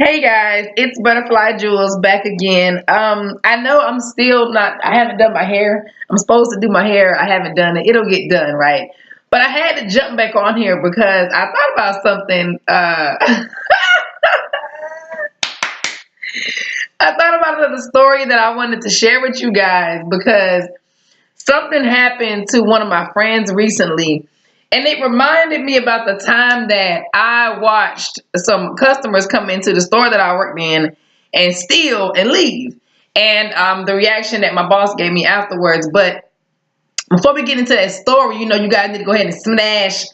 Hey guys, it's Butterfly Jewels back again. I know I'm still not, I haven't done my hair. I'm supposed to do my hair. I haven't done it. It'll get done, right? But I had to jump back on here because I thought about something. I thought about another story that I wanted to share with you guys because something happened to one of my friends recently. And it reminded me about the time that I watched some customers come into the store that I worked in and steal and leave. And the reaction that my boss gave me afterwards. But before we get into that story, you guys need to go ahead and smash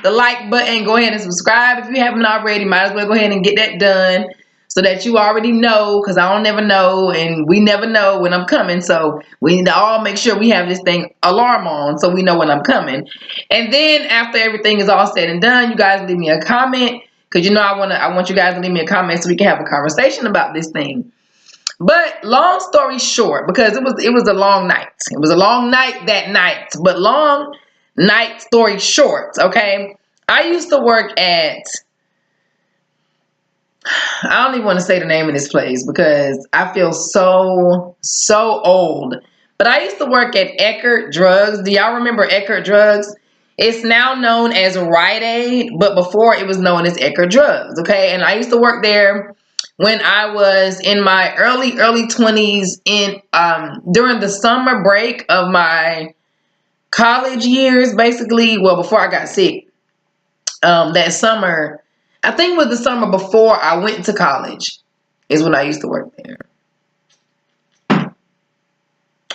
the like button. Go ahead and subscribe if you haven't already. Might as well go ahead and get that done so that you already know, because I don't never know and we never know when I'm coming. So we need to all make sure we have this thing alarm on so we know when I'm coming. And then after everything is all said and done, you guys leave me a comment, because I want you guys to leave me a comment so we can have a conversation about this thing. But long story short, because it was a long night. It was a long night that night, but long night story short, okay? I used to work at, I don't even want to say the name of this place because I feel so old. But I used to work at Eckerd Drugs. Do y'all remember Eckerd Drugs? It's now known as Rite Aid, but before it was known as Eckerd Drugs, okay? And I used to work there when I was in my early 20s in during the summer break of my college years, basically. Well, before I got sick. That summer, I think it was the summer before I went to college is when I used to work there.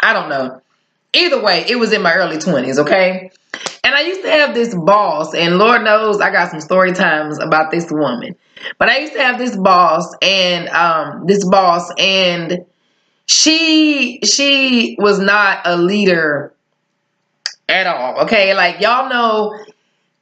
I don't know. Either way, it was in my early 20s, okay? And I used to have this boss, and Lord knows I got some story times about this woman. But I used to have this boss, and she was not a leader at all, okay? Like, y'all know,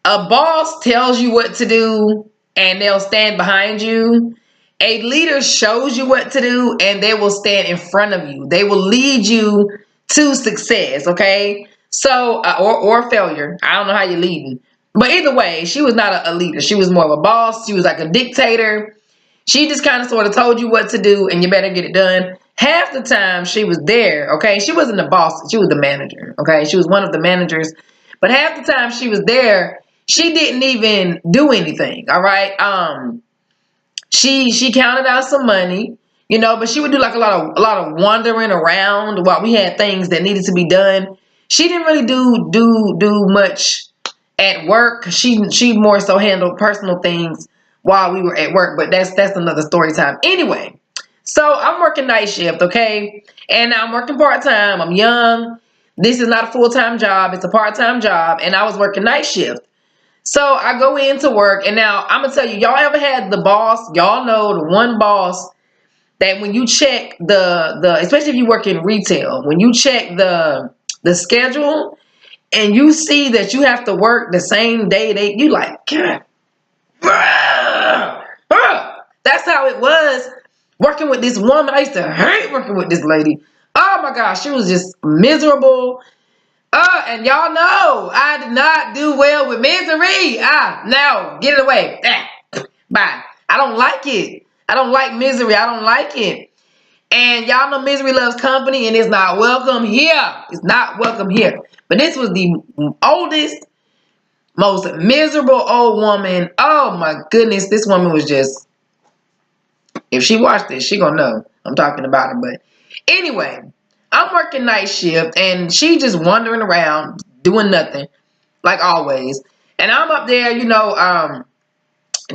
a boss tells you what to do and they'll stand behind you. A leader shows you what to do and they will stand in front of you. They will lead you to success, okay? So, or failure. I don't know how you're leading. But either way, she was not a leader. She was more of a boss. She was like a dictator. She just kind of sort of told you what to do and you better get it done. Half the time she was there, okay? She wasn't the boss. She was the manager, okay? She was one of the managers. But half the time she was there, she didn't even do anything, all right? She counted out some money, but she would do like a lot of wandering around while we had things that needed to be done. She didn't really do much at work. She more so handled personal things while we were at work, but that's another story time. Anyway, so I'm working night shift, okay? And I'm working part-time. I'm young. This is not a full-time job. It's a part-time job, and I was working night shift. So I go into work, and now I'm going to tell you, y'all ever had the boss? Y'all know the one boss that when you check especially if you work in retail, when you check the schedule and you see that you have to work the same day, you like, God, that's how it was working with this woman. I used to hate working with this lady. Oh my gosh, she was just miserable. And y'all know I did not do well with misery. No, get it away. Bye. I don't like it. I don't like misery. I don't like it. And y'all know misery loves company and it's not welcome here. It's not welcome here. But this was the oldest, most miserable old woman. Oh my goodness. This woman was just, if she watched this, she gonna know I'm talking about her. But anyway, I'm working night shift and she just wandering around doing nothing, like always. And I'm up there,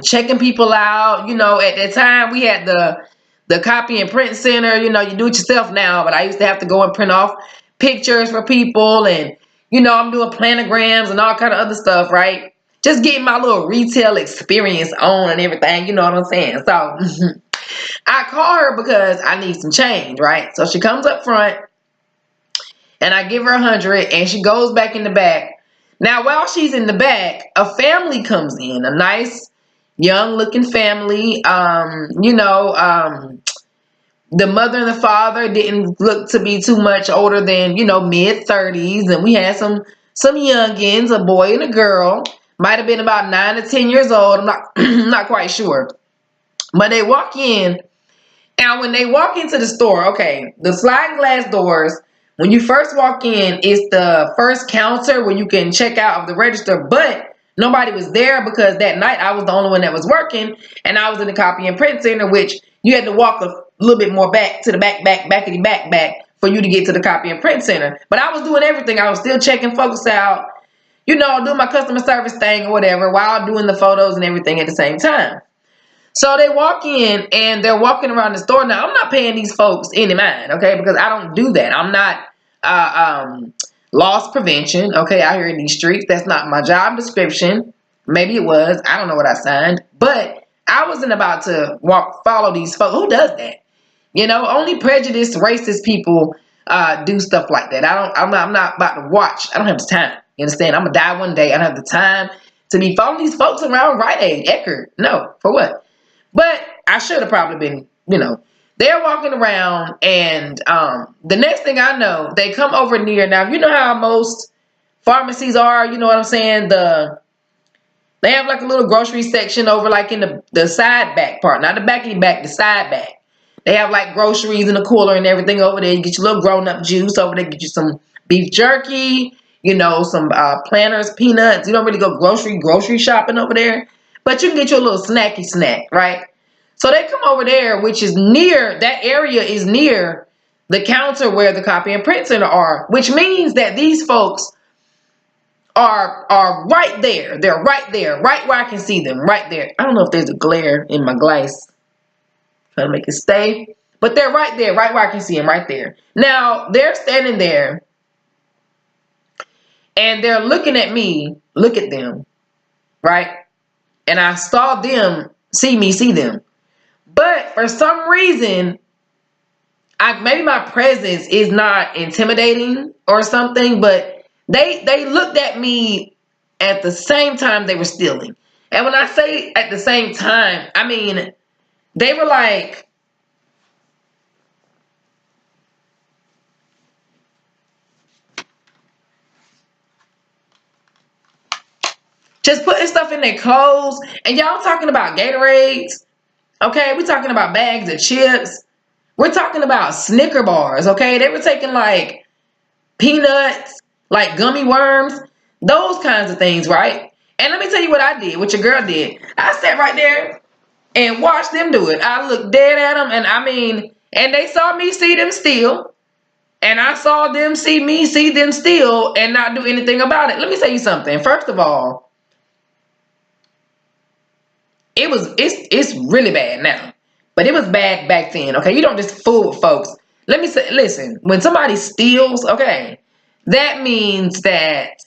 checking people out. At that time we had the copy and print center. You do it yourself now, but I used to have to go and print off pictures for people, and I'm doing planograms and all kind of other stuff, right? Just getting my little retail experience on and everything. You know what I'm saying? So I call her because I need some change, right? So she comes up front and I give her 100 and she goes back in the back. Now, while she's in the back, a family comes in, a nice young looking family. The mother and the father didn't look to be too much older than, mid 30s. And we had some youngins, a boy and a girl, might have been about 9 to 10 years old. I'm not, not quite sure. But they walk in, and when they walk into the store, okay, the sliding glass doors, when you first walk in, it's the first counter where you can check out of the register, but nobody was there because that night I was the only one that was working, and I was in the copy and print center, which you had to walk a little bit more back to the back for you to get to the copy and print center. But I was doing everything. I was still checking folks out, you know, doing my customer service thing or whatever while doing the photos and everything at the same time. So they walk in and they're walking around the store. Now, I'm not paying these folks any mind, okay, because I don't do that. I'm not loss prevention, okay, out here in these streets. That's not my job description. Maybe it was. I don't know what I signed. But I wasn't about to follow these folks. Who does that? You know, only prejudiced, racist people do stuff like that. I'm not about to watch. I don't have the time. You understand? I'm going to die one day. I don't have the time to be following these folks around Rite Aid, Eckerd. No, for what? But I should have probably been, you know, they're walking around, and the next thing I know, they come over near. Now, you know how most pharmacies are, you know what I'm saying? They have like a little grocery section over like in the side back part, not the back of the back, the side back. They have like groceries in the cooler and everything over there. You get your little grown-up juice over there, get you some beef jerky, you know, some Planters, peanuts. You don't really go grocery shopping over there. But you can get your little snacky snack, right? So they come over there, which is near, that area is near the counter where the copy and print center are, which means that these folks are right there. They're right there, right where I can see them, right there. I don't know if there's a glare in my glass. Trying to make it stay. But they're right there, right where I can see them, right there. Now, they're standing there, and they're looking at me, look at them, right? And I saw them see me see them. But for some reason, maybe my presence is not intimidating or something, but they looked at me at the same time they were stealing. And when I say at the same time, I mean, they were like, just putting stuff in their clothes. And y'all talking about Gatorades. Okay, we're talking about bags of chips. We're talking about Snicker bars, okay? They were taking like peanuts, like gummy worms, those kinds of things, right? And let me tell you what I did, what your girl did. I sat right there and watched them do it. I looked dead at them, and I mean, and they saw me see them steal. And I saw them see me see them steal and not do anything about it. Let me tell you something. First of all, it's really bad now, but it was bad back then. Okay, you don't just fool with folks. Let me say, listen, when somebody steals, okay, that means that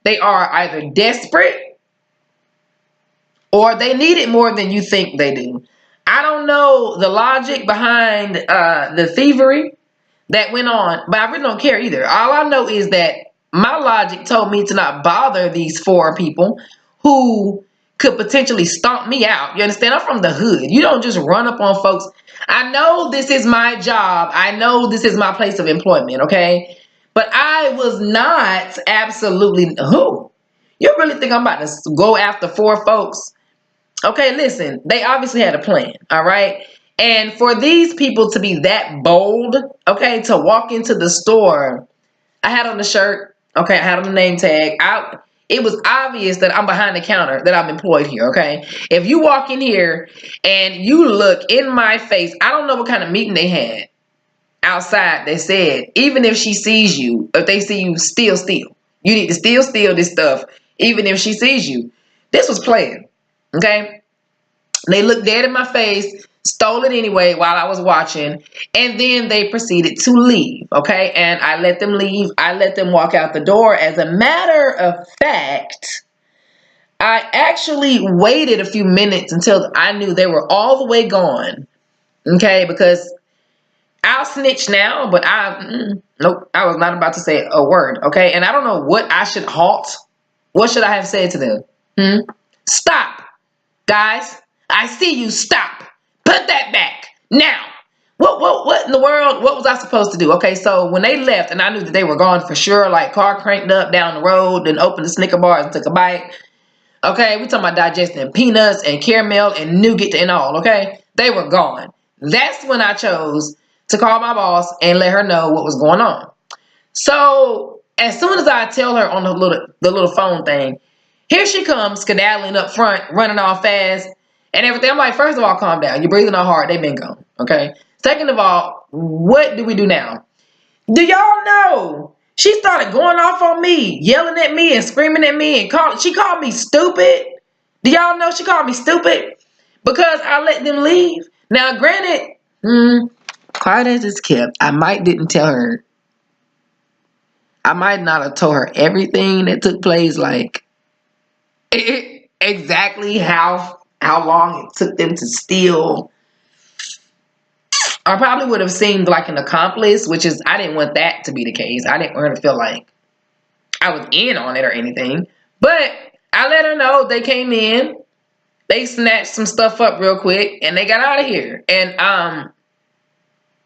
they are either desperate or they need it more than you think they do. I don't know the logic behind the thievery that went on, but I really don't care either. All I know is that my logic told me to not bother these four people who could potentially stomp me out. You understand? I'm from the hood. You don't just run up on folks. I know this is my job. I know this is my place of employment, okay? But I was not absolutely, who? You really think I'm about to go after four folks? Okay, listen, they obviously had a plan, all right? And for these people to be that bold, okay, to walk into the store, I had on the shirt, okay, I had on the name tag. It was obvious that I'm behind the counter, that I'm employed here, okay? If you walk in here and you look in my face, I don't know what kind of meeting they had outside. They said, even if she sees you, if they see you steal. You need to steal this stuff, even if she sees you. This was planned, okay? They looked dead in my face, stole it anyway while I was watching, and then they proceeded to leave, okay? And I let them leave. I let them walk out the door. As a matter of fact, I actually waited a few minutes until I knew they were all the way gone, okay? Because I'll snitch now, but nope, I was not about to say a word, okay? And I don't know what I should halt. What should I have said to them? Stop, guys. I see you. Stop. Put that back now. What in the world? What was I supposed to do? Okay, so when they left and I knew that they were gone for sure, like car cranked up down the road and opened the Snicker bars and took a bite. Okay, we talking about digesting peanuts and caramel and nougat and all. Okay, they were gone. That's when I chose to call my boss and let her know what was going on. So as soon as I tell her on the little phone thing, here she comes skedaddling up front, running all fast and everything. I'm like, first of all, calm down. You're breathing on hard. They've been gone. Okay. Second of all, what do we do now? Do y'all know? She started going off on me, yelling at me and screaming at me and she called me stupid. Do y'all know she called me stupid? Because I let them leave. Now, granted, quiet as it's kept, I might didn't tell her. I might not have told her everything that took place, like exactly how long it took them to steal. I probably would have seemed like an accomplice, which is, I didn't want that to be the case. I didn't want her to feel like I was in on it or anything. But I let her know they came in, they snatched some stuff up real quick, and they got out of here. And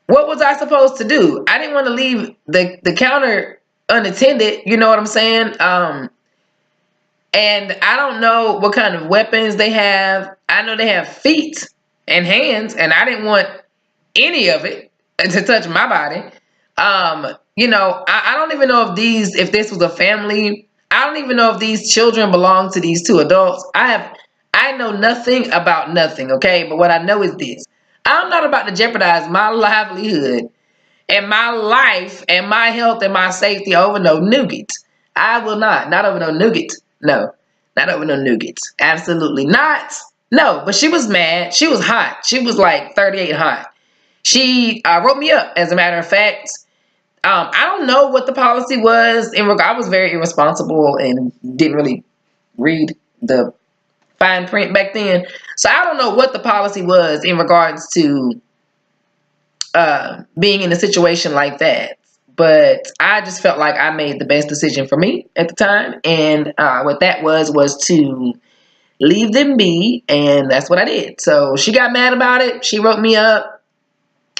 what was I supposed to do? I didn't want to leave the counter unattended. You know what I'm saying? And I don't know what kind of weapons they have. I know they have feet and hands, and I didn't want any of it to touch my body. I don't even know if this was a family. I don't even know if these children belong to these two adults. I know nothing about nothing, okay? But what I know is this. I'm not about to jeopardize my livelihood and my life and my health and my safety over no nougat. I will not. Not over no nougat. No. Not over no nougat. Absolutely not. No. But she was mad. She was hot. She was like 38 hot. She wrote me up, as a matter of fact. I don't know what the policy was. I was very irresponsible and didn't really read the fine print back then. So I don't know what the policy was in regards to being in a situation like that. But I just felt like I made the best decision for me at the time. And what that was to leave them be. And that's what I did. So she got mad about it. She wrote me up.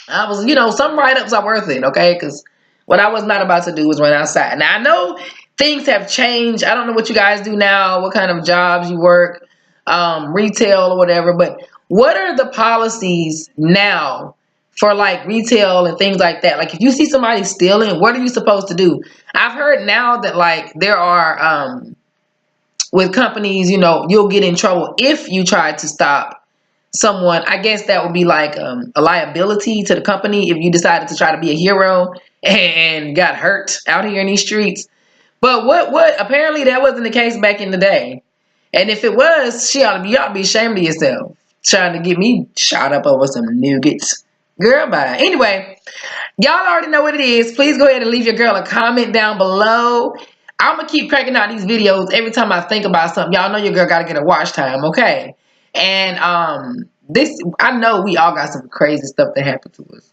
I was, some write-ups are worth it, okay? Because what I was not about to do was run outside. Now, I know things have changed. I don't know what you guys do now, what kind of jobs you work, retail or whatever. But what are the policies now for, like, retail and things like that? Like, if you see somebody stealing, what are you supposed to do? I've heard now that, like, there are, with companies, you'll get in trouble if you try to stop someone. I guess that would be like a liability to the company if you decided to try to be a hero and got hurt out here in these streets. But what apparently that wasn't the case back in the day. And if it was, you ought to be ashamed of yourself trying to get me shot up over some nougats. Girl, bye. Anyway, y'all already know what it is. Please go ahead and leave your girl a comment down below. I'm going to keep cranking out these videos every time I think about something. Y'all know your girl got to get a watch time, okay? And I know we all got some crazy stuff that happened to us.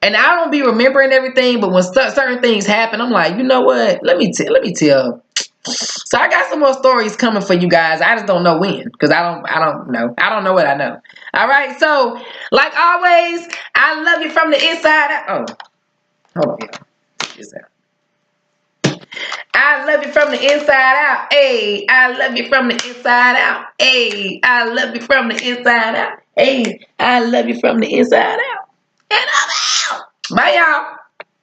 And I don't be remembering everything, but when certain things happen, I'm like, you know what? Let me tell. So I got some more stories coming for you guys. I just don't know when, because I don't know. I don't know what I know. All right. So, like always, I love you from the inside out. Oh, hold on, y'all. Check this out. I love you from the inside out. Hey, I love you from the inside out. Hey, I love you from the inside out. Hey, I love you from the inside out. And I'm out. Bye, y'all.